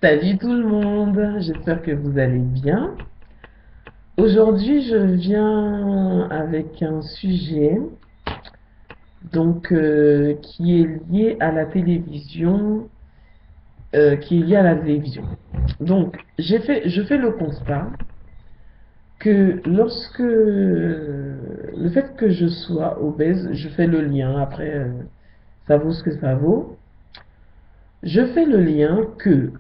Salut tout le monde, j'espère que vous allez bien. Aujourd'hui, je viens avec un sujet qui est lié à la télévision, Donc, je fais le constat que lorsque le fait que je sois obèse, je fais le lien. Après, ça vaut ce que ça vaut. Je fais le lien que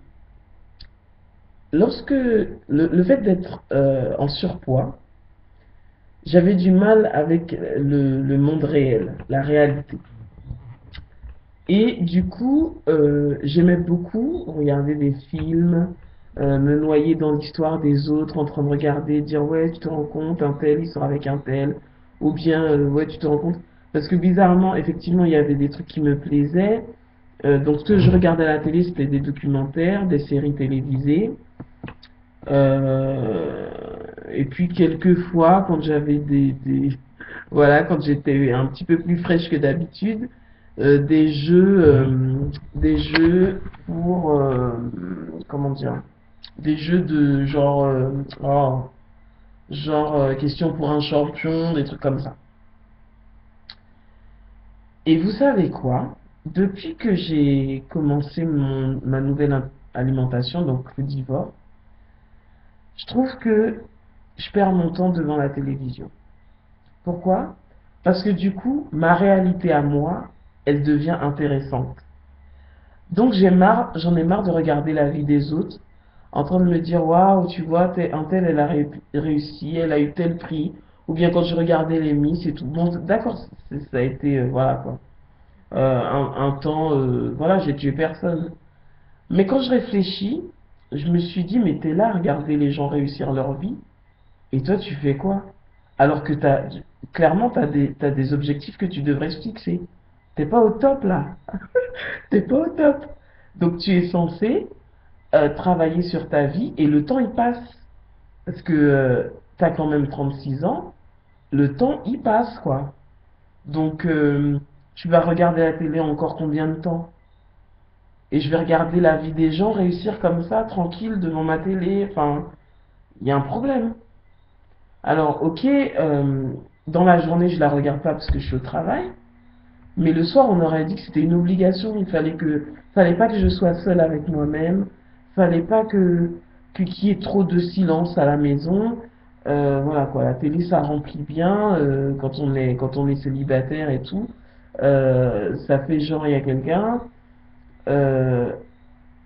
lorsque le fait d'être en surpoids, j'avais du mal avec le monde réel, la réalité. Et du coup, j'aimais beaucoup regarder des films, me noyer dans l'histoire des autres, en train de regarder, dire ouais, tu te rends compte, un tel, il sort avec un tel, ou bien ouais, tu te rends compte. Parce que bizarrement, effectivement, il y avait des trucs qui me plaisaient. Donc, ce que je regardais à la télé, c'était des documentaires, des séries télévisées. Euh, et puis quelques fois, quand j'avais voilà, quand j'étais un petit peu plus fraîche que d'habitude, des jeux pour, comment dire, des jeux de genre, question pour un champion, des trucs comme ça. Et vous savez quoi? Depuis que j'ai commencé ma nouvelle alimentation, donc le divorce, je trouve que je perds mon temps devant la télévision. Pourquoi? Parce que du coup, ma réalité à moi, elle devient intéressante. Donc j'en ai marre de regarder la vie des autres, en train de me dire, waouh, tu vois, un tel, elle a réussi, elle a eu tel prix. Ou bien quand je regardais les Miss et tout. Bon, d'accord, ça a été, voilà quoi. Un temps, voilà, j'ai tué personne. Mais quand je réfléchis, je me suis dit, mais t'es là à regarder les gens réussir leur vie. Et toi, tu fais quoi? Alors que clairement, t'as des objectifs que tu devrais se fixer. T'es pas au top là. T'es pas au top. Donc tu es censé travailler sur ta vie et le temps il passe. Parce que t'as quand même 36 ans, le temps il passe quoi. Donc tu vas regarder la télé encore combien de temps? Et je vais regarder la vie des gens réussir comme ça, tranquille, devant ma télé. Enfin, il y a un problème. Alors, ok, dans la journée, je la regarde pas parce que je suis au travail, mais le soir, on aurait dit que c'était une obligation. Fallait pas que je sois seule avec moi-même, fallait pas qu'il y ait trop de silence à la maison. Voilà quoi, la télé, ça remplit bien quand on est célibataire et tout. Ça fait genre il y a quelqu'un. Euh,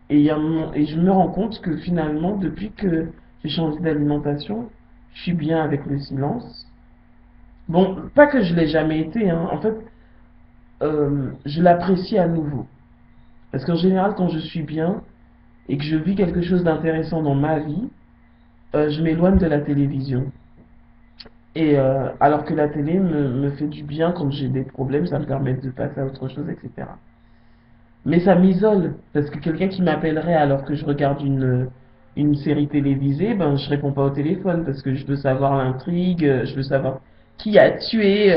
et je me rends compte que finalement, depuis que j'ai changé d'alimentation, je suis bien avec le silence. Bon, pas que je l'ai jamais été, hein. En fait, je l'apprécie à nouveau. Parce qu'en général, quand je suis bien et que je vis quelque chose d'intéressant dans ma vie, je m'éloigne de la télévision. Et alors que la télé me fait du bien quand j'ai des problèmes, ça me permet de passer à autre chose, etc. Mais ça m'isole, parce que quelqu'un qui m'appellerait alors que je regarde une série télévisée, ben je réponds pas au téléphone, parce que je veux savoir l'intrigue, je veux savoir qui a tué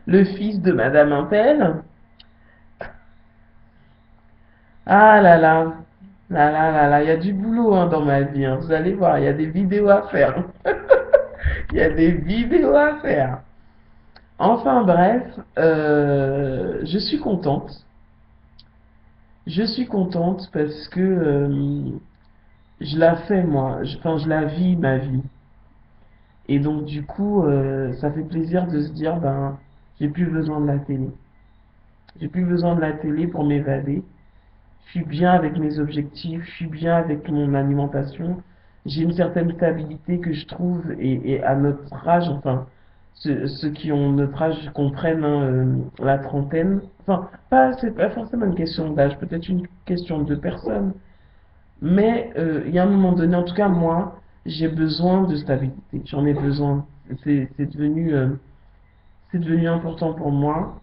le fils de Madame Impel. Ah là là, il y a du boulot hein, dans ma vie, hein. Vous allez voir, il y a des vidéos à faire. Il y a des vidéos à faire. Enfin bref, je suis contente. Je suis contente parce que je la fais moi, enfin je la vis ma vie. Et donc du coup, ça fait plaisir de se dire, ben, j'ai plus besoin de la télé. J'ai plus besoin de la télé pour m'évader. Je suis bien avec mes objectifs, je suis bien avec mon alimentation. J'ai une certaine stabilité que je trouve, et à notre âge, enfin, ceux qui ont notre âge comprennent hein, la trentaine. Enfin, c'est pas forcément une question d'âge, peut-être une question de personne. Mais il y a un moment donné, en tout cas moi, j'ai besoin de stabilité. J'en ai besoin. C'est devenu important pour moi.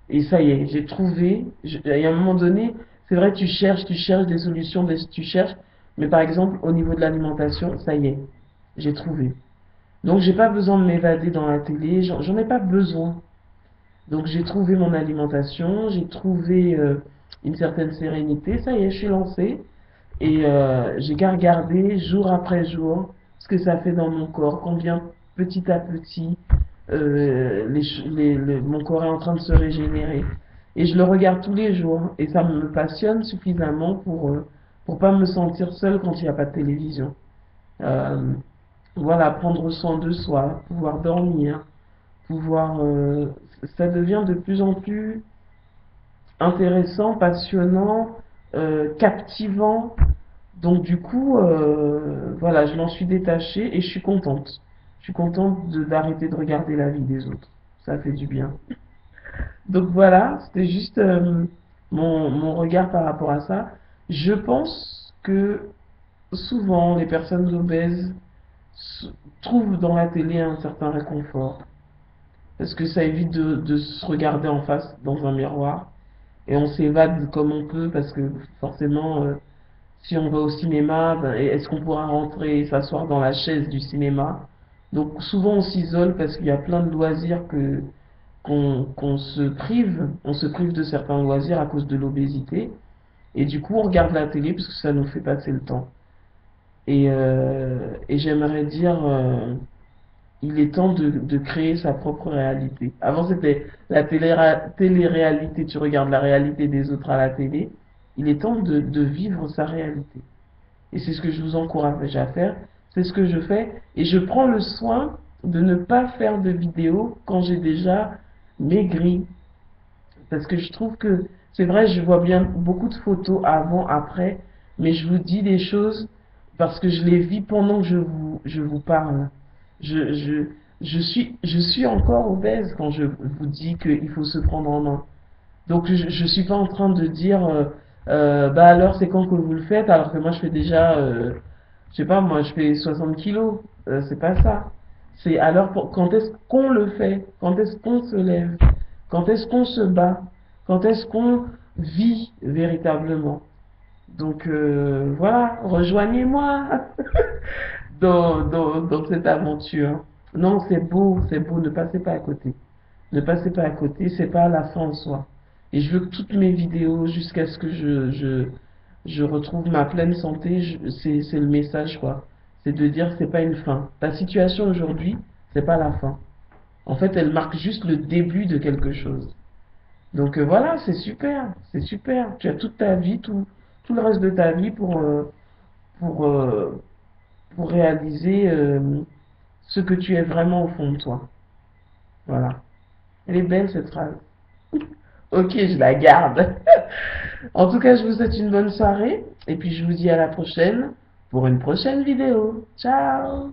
Et ça y est, j'ai trouvé. Il y a un moment donné, c'est vrai, tu cherches des solutions, tu cherches. Mais par exemple, au niveau de l'alimentation, ça y est, j'ai trouvé. Donc j'ai pas besoin de m'évader dans la télé, j'en ai pas besoin. Donc j'ai trouvé mon alimentation, j'ai trouvé une certaine sérénité, ça y est, je suis lancée. Et j'ai qu'à regarder jour après jour ce que ça fait dans mon corps, combien petit à petit mon corps est en train de se régénérer. Et je le regarde tous les jours et ça me passionne suffisamment pour pas me sentir seule quand il n'y a pas de télévision. Euh, voilà, prendre soin de soi, pouvoir dormir, ça devient de plus en plus intéressant, passionnant, captivant. Donc du coup, voilà, je m'en suis détachée et je suis contente. Je suis contente d'arrêter de regarder la vie des autres. Ça fait du bien. Donc voilà, c'était juste mon regard par rapport à ça. Je pense que souvent les personnes obèses trouvent dans la télé un certain réconfort. Parce que ça évite de se regarder en face dans un miroir. Et on s'évade comme on peut parce que forcément, si on va au cinéma, ben, est-ce qu'on pourra rentrer et s'asseoir dans la chaise du cinéma? Donc souvent on s'isole parce qu'il y a plein de loisirs qu'on on se prive de certains loisirs à cause de l'obésité. Et du coup on regarde la télé parce que ça nous fait passer le temps. Et j'aimerais dire, il est temps de créer sa propre réalité. Avant, c'était la télé-réalité, tu regardes la réalité des autres à la télé. Il est temps de vivre sa réalité. Et c'est ce que je vous encourage à faire. C'est ce que je fais. Et je prends le soin de ne pas faire de vidéos quand j'ai déjà maigri. Parce que je trouve que, c'est vrai, je vois bien beaucoup de photos avant, après, mais je vous dis des choses parce que je les vis pendant que je vous parle. Je, je, je suis encore obèse quand je vous dis qu'il faut se prendre en main. Donc je suis pas en train de dire, bah alors c'est quand que vous le faites, alors que moi je fais déjà, je sais pas, moi je fais 60 kilos. C'est pas ça. C'est alors quand est-ce qu'on le fait? Quand est-ce qu'on se lève? Quand est-ce qu'on se bat? Quand est-ce qu'on vit véritablement? Donc voilà, rejoignez-moi dans cette aventure. Non, c'est beau, ne passez pas à côté. Ne passez pas à côté, c'est pas la fin en soi. Et je veux que toutes mes vidéos, jusqu'à ce que je retrouve ma pleine santé, c'est le message, quoi. C'est de dire c'est pas une fin. Ta situation aujourd'hui, c'est pas la fin. En fait, elle marque juste le début de quelque chose. Donc voilà, c'est super, c'est super. Tu as toute ta vie, tout le reste de ta vie pour, euh, pour réaliser ce que tu es vraiment au fond de toi. Voilà. Elle est belle cette phrase. Ok, je la garde. En tout cas, je vous souhaite une bonne soirée et puis je vous dis à la prochaine pour une prochaine vidéo. Ciao!